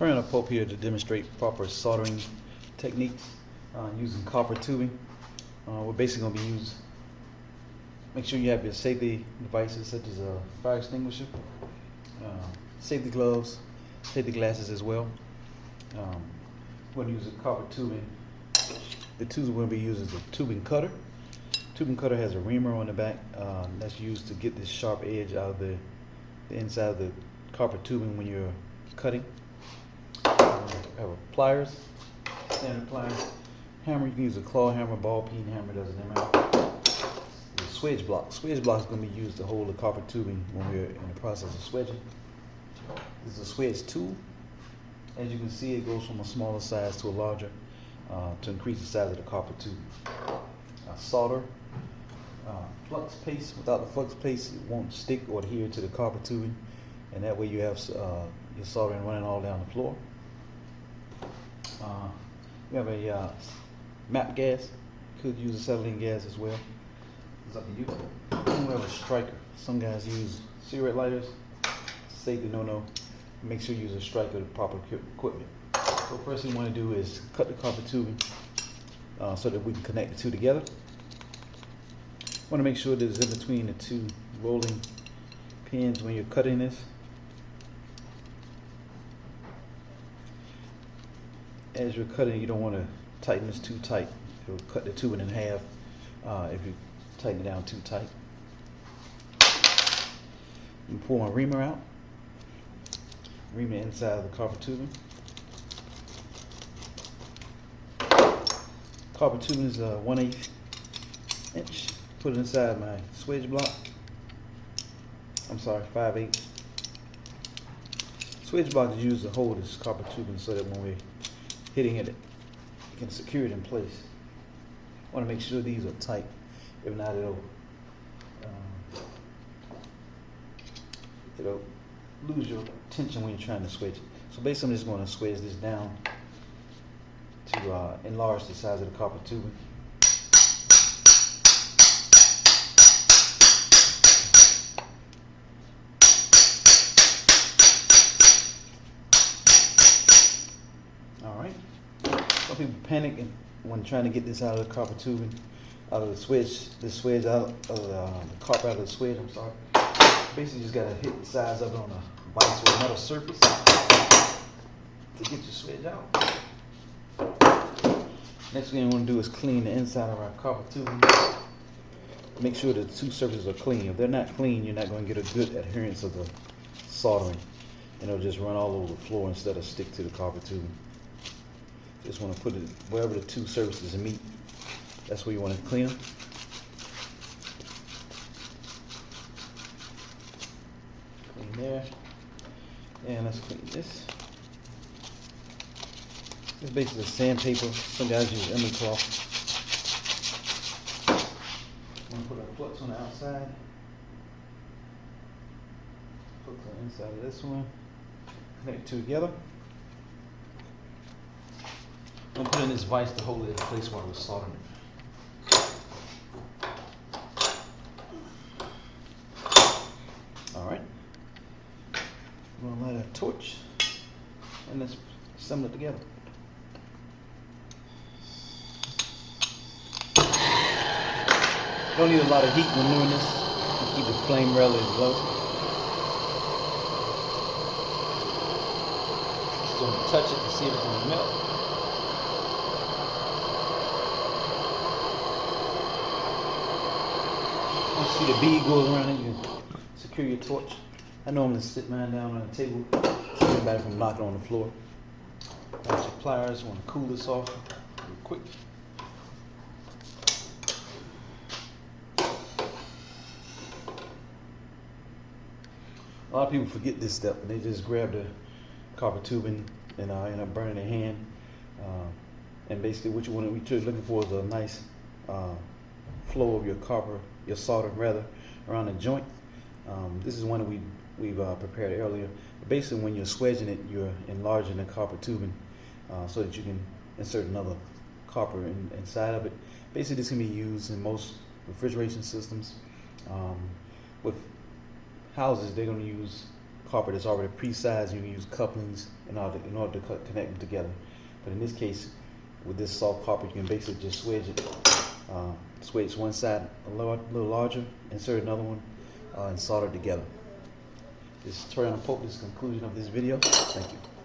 Turning a pulp here to demonstrate proper soldering techniques using copper tubing. We're basically going to be make sure you have your safety devices such as a fire extinguisher, safety gloves, safety glasses as well. We're going to use a copper tubing. The tools we're going to be using is a tubing cutter. Tubing cutter has a reamer on the back that's used to get this sharp edge out of the inside of the copper tubing when you're cutting. We have pliers, standard pliers, hammer. You can use a claw hammer, ball peen hammer, doesn't matter. The swedge block. Swedge block is going to be used to hold the copper tubing when we're in the process of swedging. This is a swedge tool. As you can see, it goes from a smaller size to a larger to increase the size of the copper tubing. Solder. Flux paste. Without the flux paste, it won't stick or adhere to the copper tubing, and that way you have your soldering running all down the floor. We have a MAP gas. You could use acetylene gas as well. It's up to you. We have a striker. Some guys use cigarette lighters. Safety no. Make sure you use a striker with proper equipment. So first thing you want to do is cut the copper tubing so that we can connect the two together. Want to make sure that it's in between the two rolling pins when you're cutting this. As you're cutting, you don't want to tighten this too tight. It'll cut the tubing in half if you tighten it down too tight. You pull my reamer out. Reamer inside of the copper tubing. Copper tubing is 1/8 inch. Put it inside my swedge block. I'm sorry, 5/8. Swedge block is used to hold this copper tubing so that when we're hitting it, you can secure it in place. Want to make sure these are tight. If not, it'll lose your tension when you're trying to swedge it. So basically, I'm just going to swedge this down to enlarge the size of the copper tubing. Alright. Some people panic when trying to get this out of the copper tubing, out of the swedge, out of the copper out of the swedge, I'm sorry. Basically, you just got to hit the sides of it on a vise or metal surface to get your swedge out. Next thing you want to do is clean the inside of our copper tubing. Make sure the two surfaces are clean. If they're not clean, you're not going to get a good adherence of the soldering, and it'll just run all over the floor instead of stick to the copper tubing. Just want to put it wherever the two surfaces meet. That's where you want to clean them. Clean there. And let's clean this. It's basically sandpaper. Some guys use emery cloth. I'm going to put a flux on the outside. Flux on the inside of this one. Connect the two together. I'm going to put in this vise to hold it in place while we're soldering it. Alright. I'm going to light a torch and let's assemble it together. Don't need a lot of heat when doing this. You keep the flame relatively low. Just going to touch it to see if it's going to melt. Once you see the bead goes around it, you can secure your torch. I normally sit mine down on the table, keep anybody from knocking on the floor. Got your pliers. You want to cool this off real quick. A lot of people forget this step and they just grab the copper tubing and end up burning their hand. And basically, what you're looking for is a nice flow of your solder rather, around the joint. This is one that we've prepared earlier. Basically, when you're swedging it, you're enlarging the copper tubing so that you can insert another copper inside of it. Basically, this can be used in most refrigeration systems. With houses, they're going to use copper that's already pre-sized. You can use couplings in order to connect them together. But in this case, with this soft copper, you can basically just swedge it. Swedge one side a little larger, insert another one, and solder it together. This is Troy on the Pope. This is the conclusion of this video. Thank you.